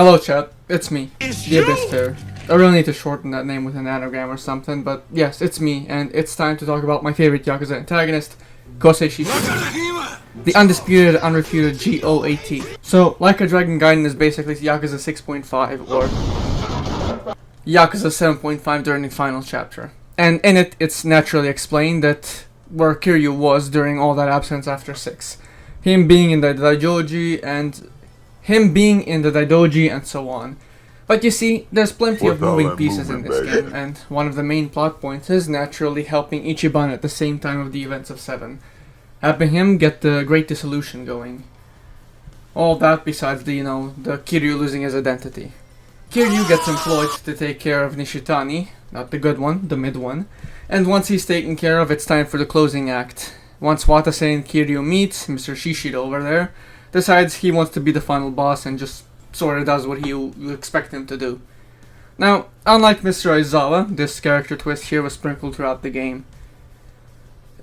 Hello chat, it's me, the Abyss Fair. I really need to shorten that name with an anagram or something, but yes, it's me, and it's time to talk about my favorite Yakuza antagonist, Kosei Shishido. The undisputed, unrefuted GOAT. So, Like a Dragon Gaiden is basically Yakuza 6.5, or Yakuza 7.5 during the final chapter. And in it, it's naturally explained that where Kiryu was during all that absence after 6. Him being in the Daidoji and so on. But you see, there's plenty of moving pieces in this game, and one of the main plot points is naturally helping Ichiban at the same time of the events of 7. Helping him get the Great Dissolution going. All that besides the Kiryu losing his identity. Kiryu gets employed to take care of Nishitani, not the good one, the mid one, and once he's taken care of, it's time for the closing act. Once Watase and Kiryu meet, Mr. Shishido over there decides he wants to be the final boss and just sorta does what you expect him to do. Now, unlike Mr. Aizawa, this character twist here was sprinkled throughout the game.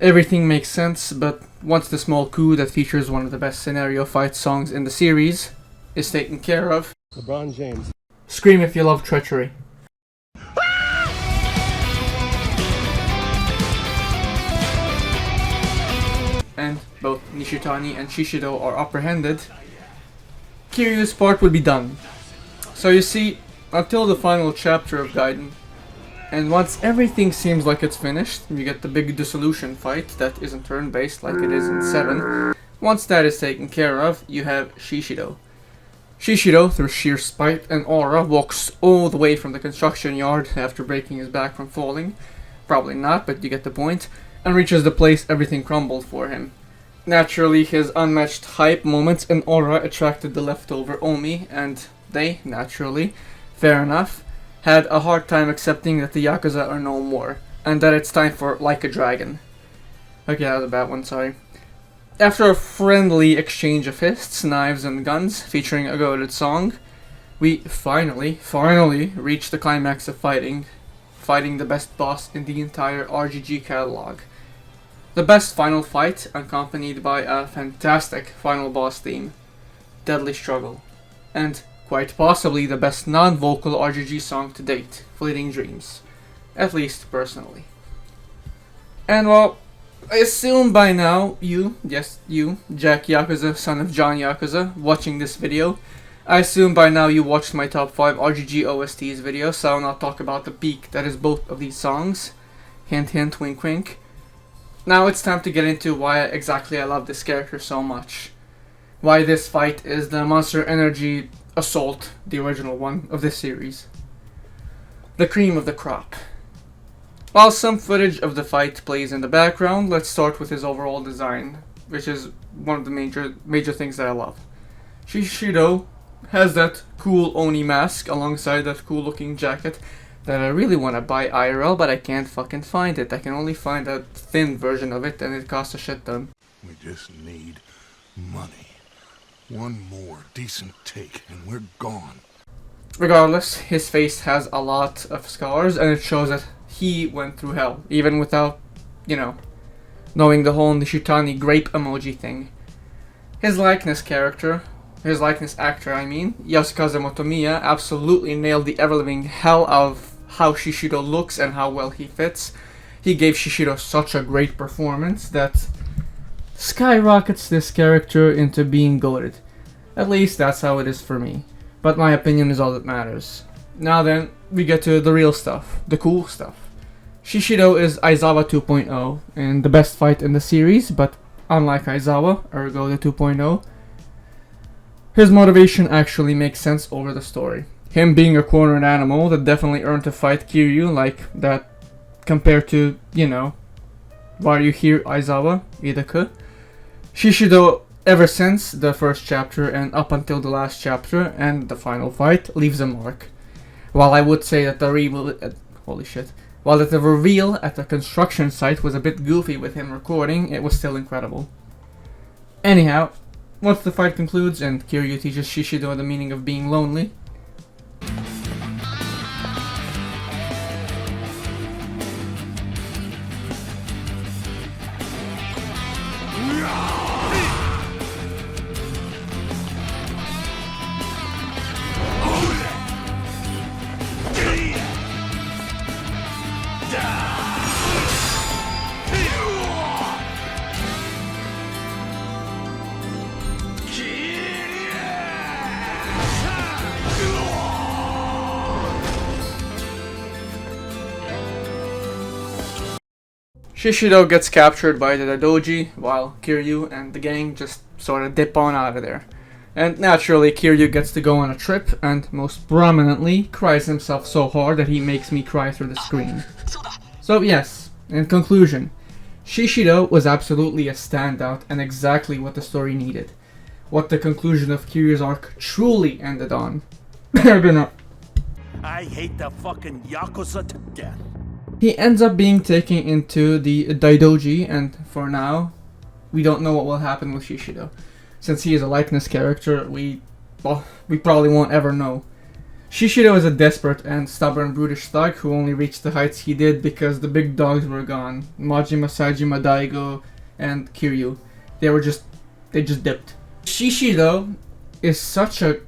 Everything makes sense, but once the small coup that features one of the best scenario fight songs in the series is taken care of, LeBron James. Scream if you love treachery. And both Nishitani and Shishido are apprehended, Kiryu's part would be done. So you see, until the final chapter of Gaiden, and once everything seems like it's finished, you get the big dissolution fight that isn't turn-based like it is in 7. Once that is taken care of, you have Shishido. Shishido, through sheer spite and aura, walks all the way from the construction yard after breaking his back from falling. Probably not, but you get the point. And reaches the place everything crumbled for him. Naturally, his unmatched hype moments and aura attracted the leftover Omi, and they, naturally, fair enough, had a hard time accepting that the Yakuza are no more, and that it's time for Like a Dragon. Okay, that was a bad one, sorry. After a friendly exchange of fists, knives, and guns, featuring a goated song, we finally reach the climax of fighting the best boss in the entire RGG catalog. The best final fight, accompanied by a fantastic final boss theme, Deadly Struggle, and quite possibly the best non-vocal RGG song to date, Fleeting Dreams, at least personally. And well, I assume by now you, yes you, Jack Yakuza, son of John Yakuza, watching this video, I assume by now you watched my top 5 RGG OSTs video, so I'll not talk about the peak that is both of these songs. Hint hint, wink wink. Now it's time to get into why exactly I love this character so much. Why this fight is the Monster Energy Assault, the original one, of this series. The cream of the crop. While some footage of the fight plays in the background, let's start with his overall design, which is one of the major things that I love. Shishido has that cool Oni mask alongside that cool looking jacket that I really want to buy IRL, but I can't fucking find it. I can only find a thin version of it and it costs a shit ton. We just need money. One more decent take and we're gone. Regardless, his face has a lot of scars and it shows that he went through hell, even without, knowing the whole Nishitani grape emoji thing. His likeness actor, Yasukaze Motomiya, absolutely nailed the ever-living hell of how Shishido looks and how well he fits. He gave Shishido such a great performance that skyrockets this character into being goated. At least that's how it is for me. But my opinion is all that matters. Now then, we get to the real stuff, the cool stuff. Shishido is Aizawa 2.0 and the best fight in the series, but unlike Aizawa, ergo the 2.0, his motivation actually makes sense over the story. Him being a cornered animal that definitely earned to fight Kiryu like that compared to, why you hear Aizawa, Idaku. Shishido, ever since the first chapter and up until the last chapter and the final fight, leaves a mark. While I would say that the reveal at the construction site was a bit goofy with him recording, it was still incredible. Anyhow, once the fight concludes and Kiryu teaches Shishido the meaning of being lonely, Shishido gets captured by the Doji, while Kiryu and the gang just sort of dip on out of there. And naturally, Kiryu gets to go on a trip, and most prominently, cries himself so hard that he makes me cry through the screen. So yes, in conclusion, Shishido was absolutely a standout and exactly what the story needed. What the conclusion of Kiryu's arc truly ended on. I hate the fucking Yakuza to death. He ends up being taken into the Daidoji, and for now, we don't know what will happen with Shishido. Since he is a likeness character, we probably won't ever know. Shishido is a desperate and stubborn brutish thug who only reached the heights he did because the big dogs were gone. Majima, Sajima, Daigo, and Kiryu. They just dipped. Shishido is such a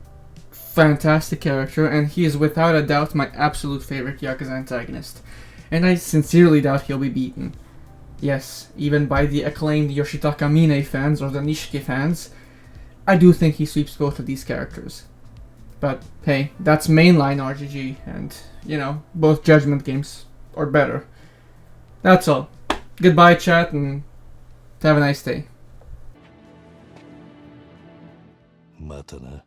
fantastic character, and he is without a doubt my absolute favorite Yakuza antagonist. And I sincerely doubt he'll be beaten. Yes, even by the acclaimed Yoshitaka Mine fans or the Nishiki fans, I do think he sweeps both of these characters. But hey, that's mainline RGG, and you know, both Judgment games are better. That's all. Goodbye, chat, and have a nice day. またな。